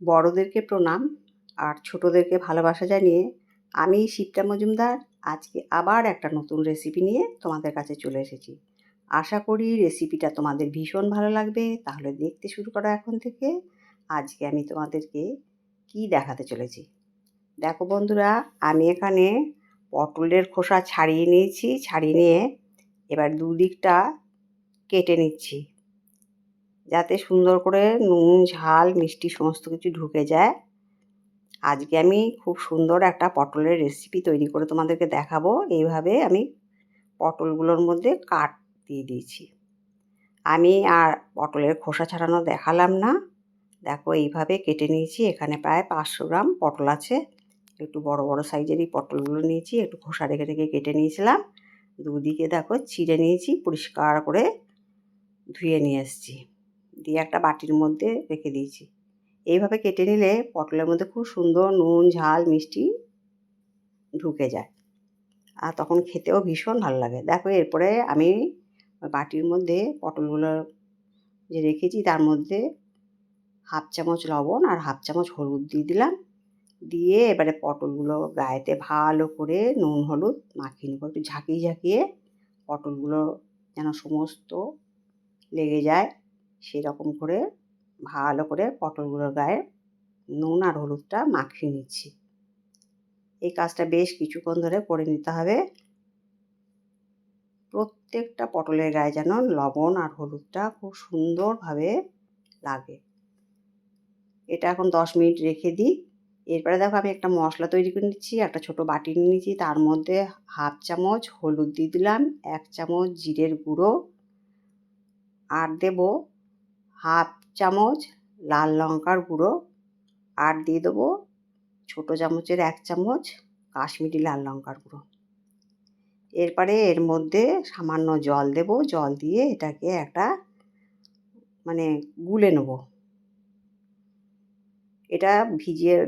বড়দেরকে প্রণাম আর ছোটদেরকে ভালোবাসা জানিয়ে আমি শিপ্রা মজুমদার আজকে আবার একটা নতুন রেসিপি নিয়ে তোমাদের কাছে চলে এসেছি। আশা করি রেসিপিটা তোমাদের ভীষণ ভালো লাগবে। তাহলে দেখতে শুরু করো এখন থেকে। আজকে আমি তোমাদেরকে কি দেখাতে চলেছি দেখো বন্ধুরা, আমি এখানে পটলের খোসা ছাড়িয়ে নিয়েছি। ছাড়িয়ে নিয়ে এবার দুদিকটা কেটে নিচ্ছি, যাতে সুন্দর করে নুন ঝাল মিষ্টি সমস্ত কিছু ঢুকে যায়। আজকে আমি খুব সুন্দর একটা পটলের রেসিপি তৈরি করে তোমাদেরকে দেখাবো। এইভাবে আমি পটলগুলোর মধ্যে কাট দিয়ে দিয়েছি। আমি আর পটলের খোসা ছাড়ানো দেখালাম না। দেখো এইভাবে কেটে নিয়েছি। এখানে প্রায় 500 গ্রাম পটল আছে। একটু বড় বড় সাইজেরই পটলগুলো নিয়েছি, একটু খোসা রেখে রেখে কেটে নিয়েছিলাম। দুদিকে দেখো চিড়ে নিয়েছি, পরিষ্কার করে ধুয়ে নিয়ে এসেছি, দিয়ে একটা বাটির মধ্যে রেখে দিয়েছি। এইভাবে কেটে নিলে পটলের মধ্যে খুব সুন্দর নুন ঝাল মিষ্টি ঢুকে যায়, আর তখন খেতেও ভীষণ ভালো লাগে। দেখো এরপরে আমি বাটির মধ্যে পটলগুলো যে রেখেছি তার মধ্যে 1/2 চামচ লবণ আর 1/2 চামচ হলুদ দিয়ে দিলাম। দিয়ে এবারে পটলগুলো গায়েতে ভালো করে নুন হলুদ মাখিয়ে নেবো। একটু ঝাঁকিয়ে ঝাঁকিয়ে পটলগুলো যেন সমস্ত লেগে যায় সেরকম করে ভালো করে পটলগুলোর গায়ে নুন আর হলুদটা মাখিয়ে নিচ্ছি। এই কাজটা বেশ কিছুক্ষণ ধরে করে নিতে হবে। প্রত্যেকটা পটলের গায়ে যেন লবণ আর হলুদটা খুব সুন্দরভাবে লাগে। এটা এখন 10 মিনিট রেখে দিই। এরপরে দেখো আমি একটা মশলা তৈরি করে নিচ্ছি। একটা ছোট বাটি নিয়ে নিয়েছি, তার মধ্যে 1/2 চামচ হলুদ দিয়ে দিলাম, 1 চামচ জিরের গুঁড়ো, আর দেব 1/2 চামচ লাল লঙ্কার গুঁড়ো, আর দিয়ে দেবো ছোটো চামচের 1 চামচ কাশ্মীরি লাল লঙ্কার গুঁড়ো। এরপরে এর মধ্যে সামান্য জল দেব। জল দিয়ে এটাকে একটা গুলে নেব। এটা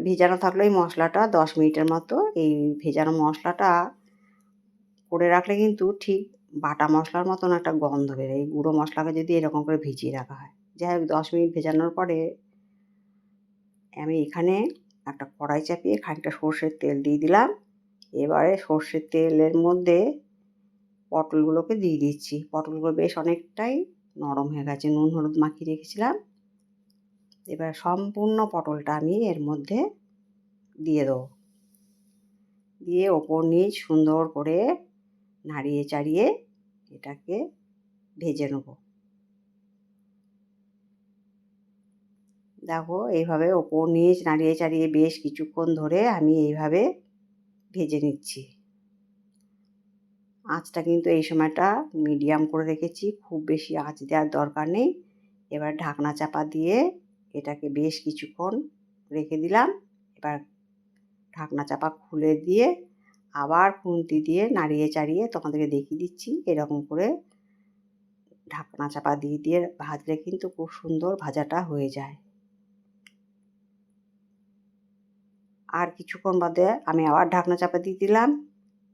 ভেজানো থাকলো এই মশলাটা 10 মিনিটের মতো। এই ভেজানো মশলাটা করে রাখলে কিন্তু ঠিক বাটা মশলার মতন একটা গন্ধ বেরোয়, এই গুঁড়ো মশলাকে যদি এরকম করে ভিজিয়ে রাখা হয়। যাই হোক 10 মিনিট ভেজানোর পরে আমি এখানে একটা কড়াই চাপিয়ে খানিকটা সর্ষের তেল দিয়ে দিলাম। এবারে সর্ষের তেলের মধ্যে পটলগুলোকে দিয়ে দিচ্ছি। পটলগুলো বেশ অনেকটাই নরম হয়ে গেছে, নুন হলুদ মাখিয়ে রেখেছিলাম। এবার সম্পূর্ণ পটলটা আমি এর মধ্যে দিয়ে দেবো। দিয়ে ওপর নিচ সুন্দর করে নাড়িয়ে চাড়িয়ে এটাকে ভেজে নেব। দেখো এইভাবে ওপর নিচ নাড়িয়ে চাড়িয়ে বেশ কিছুক্ষণ ধরে আমি এইভাবে ভেজে নিচ্ছি। আঁচটা কিন্তু এই সময়টা মিডিয়াম করে রেখেছি, খুব বেশি আঁচ দেওয়ার দরকার নেই। এবার ঢাকনা চাপা দিয়ে এটাকে বেশ কিছুক্ষণ রেখে দিলাম। এবার ঢাকনা চাপা খুলে দিয়ে আবার খুন্তি দিয়ে নাড়িয়ে চাড়িয়ে তোমাদেরকে দেখিয়ে দিচ্ছি। এরকম করে ঢাকনা চাপা দিয়ে দিয়ে ভাজলে কিন্তু খুব সুন্দর ভাজাটা হয়ে যায়। আর কিছুক্ষণ বাদে আমি আবার ঢাকনা চাপা দিয়ে দিলাম।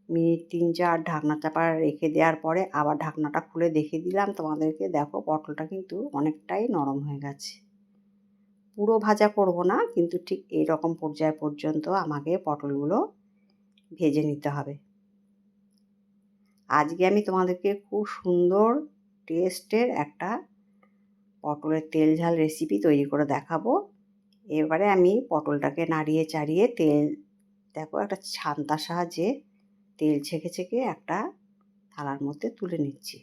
মিনিট 3-4 ঢাকনা চাপা রেখে দেওয়ার পরে আবার ঢাকনাটা খুলে দেখিয়ে দিলাম তোমাদেরকে। দেখো পটলটা কিন্তু অনেকটাই নরম হয়ে গেছে। পুরো ভাজা করব না, কিন্তু ঠিক এই রকম পর্যায় পর্যন্ত আমাকে পটলগুলো ভেজে নিতে হবে। আজকে আমি তোমাদেরকে খুব সুন্দর টেস্টের একটা পটলের তেল ঝাল রেসিপি তৈরি করে দেখাবো। এবারে আমি পটলটাকে নাড়িয়ে চাড়িয়ে দেখো একটা ছান্তার সাহায্যে তেল ছেঁকে ছেঁকে একটা থালার মধ্যে তুলে নিচ্ছি।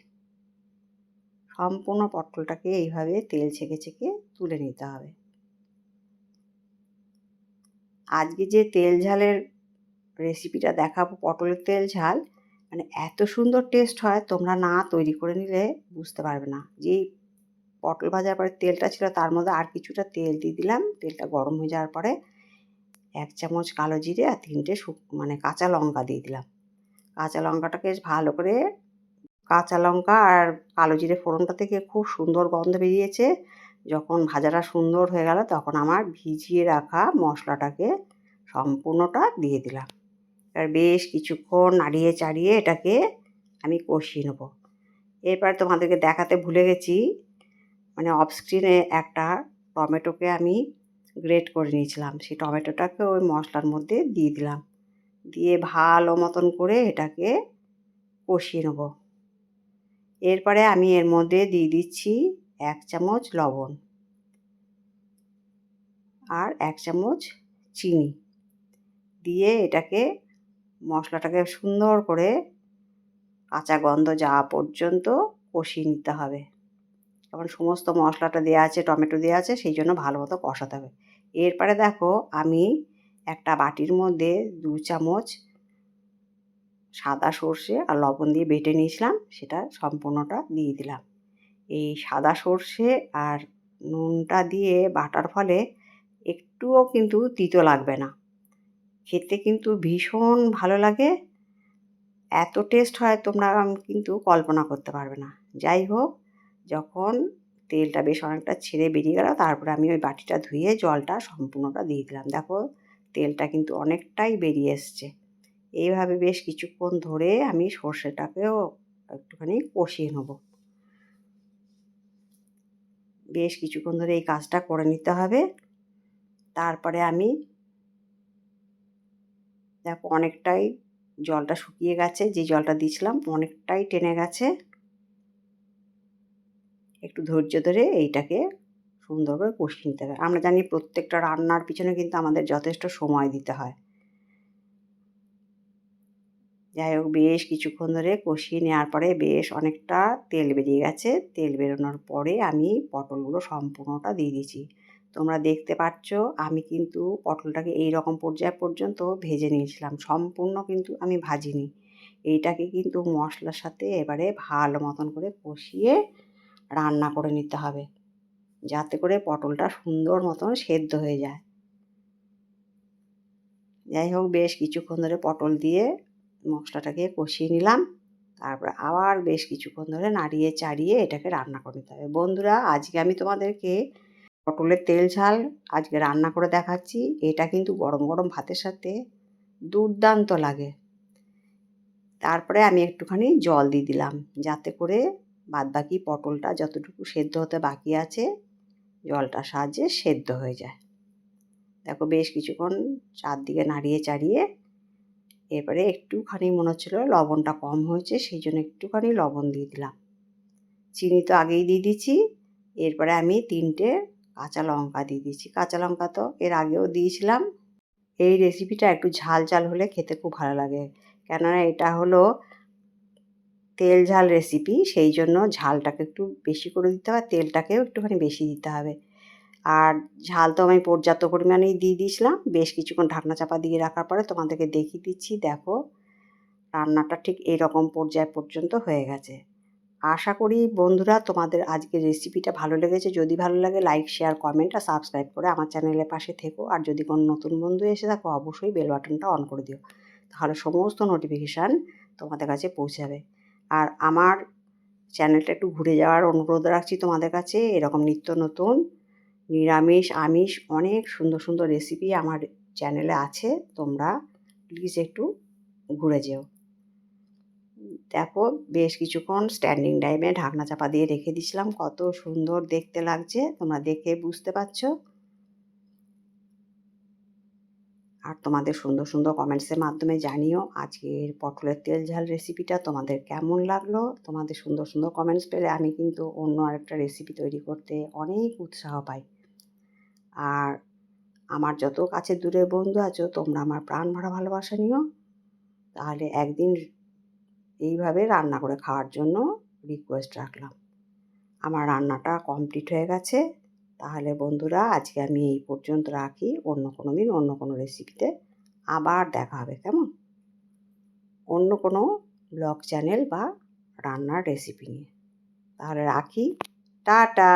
সম্পূর্ণ পটলটাকে এইভাবে তেল ছেঁকে ছেঁকে তুলে নিতে হবে। আজকে যে তেল ঝালের রেসিপিটা দেখাবো, পটলের তেল ঝাল, এত সুন্দর টেস্ট হয়, তোমরা না তৈরি করে নিলে বুঝতে পারবে না। যেই পটল ভাজার পরে তেলটা ছিল তার মধ্যে আর কিছুটা তেল দিয়ে দিলাম। তেলটা গরম হয়ে যাওয়ার পরে 1 চামচ কালো জিরে আর 3টে কাঁচা লঙ্কা দিয়ে দিলাম। কাঁচা লঙ্কাটাকে ভালো করে, কাঁচা লঙ্কা আর কালো জিরে ফোড়নটা থেকে খুব সুন্দর গন্ধ বেরিয়েছে। যখন ভাজাটা সুন্দর হয়ে গেল তখন আমার ভিজিয়ে রাখা মশলাটাকে সম্পূর্ণটা দিয়ে দিলাম। এবার বেশ কিছুক্ষণ নাড়িয়ে চাড়িয়ে এটাকে আমি কষিয়ে নেব। এরপর তোমাদেরকে দেখাতে ভুলে গেছি, অফ স্ক্রিনে একটা টমেটোকে আমি গ্রেট করে নিয়েছিলাম, সেই টমেটোটাকে ওই মশলার মধ্যে দিয়ে দিলাম। দিয়ে ভালো মতন করে এটাকে কষিয়ে নেব। এরপরে আমি এর মধ্যে দিয়ে দিচ্ছি 1 চামচ লবণ আর 1 চামচ চিনি দিয়ে এটাকে মশলাটাকে সুন্দর করে কাঁচা গন্ধ যাওয়া পর্যন্ত কষিয়ে নিতে হবে। কারণ সমস্ত মশলাটা দেওয়া আছে, টমেটো দেওয়া আছে, সেই জন্য ভালো মতো কষাতে হবে। এরপরে দেখো আমি একটা বাটির মধ্যে 2 চামচ সাদা সর্ষে আর লবণ দিয়ে বেটে নিয়েছিলাম, সেটা সম্পূর্ণটা দিয়ে দিলাম। এই সাদা সর্ষে আর নুনটা দিয়ে বাটার ফলে একটুও কিন্তু তিতো লাগবে না, খেতে কিন্তু ভীষণ ভালো লাগে। এত টেস্ট হয় তোমরা কিন্তু কল্পনা করতে পারবে না। যাই হোক, যখন তেলটা বেশ অনেকটা ছেড়ে বেরিয়ে গেল, তারপরে আমি ওই বাটিটা ধুয়ে জলটা সম্পূর্ণটা দিয়ে দিলাম। দেখো তেলটা কিন্তু অনেকটাই বেরিয়ে এসছে। এইভাবে বেশ কিছুক্ষণ ধরে আমি সর্ষেটাকেও একটুখানি কষিয়ে নেব। বেশ কিছুক্ষণ ধরে এই কাজটা করে নিতে হবে। তারপরে আমি দেখো অনেকটাই জলটা শুকিয়ে গেছে, যে জলটা দিয়েছিলাম অনেকটাই টেনে গেছে। একটু ধৈর্য ধরে এইটাকে সুন্দর করে কষিয়ে নিতে হবে। আমরা জানি প্রত্যেকটা রান্নার পিছনে কিন্তু আমাদের যথেষ্ট সময় দিতে হয়। যাই হোক, বেশ কিছুক্ষণ ধরে কষিয়ে নেওয়ার পরে বেশ অনেকটা তেল বেরিয়ে গেছে। তেল বেরোনোর পরে আমি পটলগুলো সম্পূর্ণটা দিয়ে দিয়েছি। তোমরা দেখতে পাচ্ছ আমি কিন্তু পটলটাকে এই রকম পর্যায় পর্যন্ত ভেজে নিয়েছিলাম, সম্পূর্ণ কিন্তু আমি ভাজিনি। এইটাকে কিন্তু মশলার সাথে এবারে ভালো মতন করে কষিয়ে রান্না করে নিতে হবে, যাতে করে পটলটা সুন্দর মতন সেদ্ধ হয়ে যায়। যাই হোক, বেশ কিছুক্ষণ ধরে পটল দিয়ে মশলাটাকে কষিয়ে নিলাম। তারপরে আবার বেশ কিছুক্ষণ ধরে নাড়িয়ে চাড়িয়ে এটাকে রান্না করে নিতে হবে। বন্ধুরা, আজকে আমি তোমাদেরকে পটলের তেল ঝাল আজকে রান্না করে দেখাচ্ছি। এটা কিন্তু গরম গরম ভাতের সাথে দুর্দান্ত লাগে। তারপরে আমি একটুখানি জল দিয়ে দিলাম, যাতে করে বাদবাকি পটলটা যতটুকু সেদ্ধ হতে বাকি আছে জলটার সাহায্যে সেদ্ধ হয়ে যায়। দেখো বেশ কিছুক্ষণ চারদিকে নাড়িয়ে চাড়িয়ে এবারে একটুখানি মনে হচ্ছিলো লবণটা কম হয়েছে, সেই জন্য একটুখানি লবণ দিয়ে দিলাম। চিনি তো আগেই দিয়ে দিচ্ছি। এরপরে আমি 3টে কাঁচা লঙ্কা দিয়ে দিচ্ছি। কাঁচা লঙ্কা তো এর আগেও দিয়েছিলাম। এই রেসিপিটা একটু ঝাল ঝাল হলে খেতে খুব ভালো লাগে, কেননা এটা হলো তেল ঝাল রেসিপি, সেই জন্য ঝালটাকে একটু বেশি করে দিতে হবে, তেলটাকেও একটুখানি বেশি দিতে হবে। আর ঝাল তো আমি পর্যাপ্ত পরিমাণেই দিয়ে দিয়েছিলাম। বেশ কিছুক্ষণ ঢাকনা চাপা দিয়ে রাখার পরে তোমাদেরকে দেখিয়ে দিচ্ছি। দেখো রান্নাটা ঠিক এরকম পর্যায় পর্যন্ত হয়ে গেছে। আশা করি বন্ধুরা তোমাদের আজকের রেসিপিটা ভালো লেগেছে। যদি ভালো লাগে লাইক, শেয়ার, কমেন্ট আর সাবস্ক্রাইব করে আমার চ্যানেলের পাশে থেকো। আর যদি কোনো নতুন বন্ধু এসে থাকো অবশ্যই বেল বাটনটা অন করে দিও, তাহলে সমস্ত নোটিফিকেশান তোমাদের কাছে পৌঁছাবে। আর আমার চ্যানেলটা একটু ঘুরে যাওয়ার অনুরোধ রাখছি তোমাদের কাছে। এরকম নিত্য নতুন নিরামিষ আমিষ অনেক সুন্দর সুন্দর রেসিপি আমার চ্যানেলে আছে, তোমরা প্লিজ একটু ঘুরে যেও। দেখো বেশ কিছুক্ষণ স্ট্যান্ডিং টাইমে ঢাকনা চাপা দিয়ে রেখে দিয়েছিলাম, কত সুন্দর দেখতে লাগছে তোমরা দেখে বুঝতে পারছো। আর তোমাদের সুন্দর সুন্দর কমেন্টসের মাধ্যমে জানিও আজকের পটলের তেল ঝাল রেসিপিটা তোমাদের কেমন লাগলো। তোমাদের সুন্দর সুন্দর কমেন্টস পেলে আমি কিন্তু অন্য আরেকটা রেসিপি তৈরি করতে অনেক উৎসাহ পাই। আর আমার যত কাছের দূরের বন্ধু আছো তোমরা আমার প্রাণ ভরা ভালোবাসা নিও, তাহলে একদিন এইভাবে রান্না করে খাওয়ার জন্য রিকোয়েস্ট রাখলাম। আমার রান্নাটা কমপ্লিট হয়ে গেছে। তাহলে বন্ধুরা আজকে আমি এই পর্যন্ত রাখি। অন্য কোনো দিন অন্য কোনো রেসিপিতে আবার দেখা হবে, কেমন? অন্য কোনো ব্লগ চ্যানেল বা রান্নার রেসিপি নিয়ে। তাহলে রাখি, টাটা।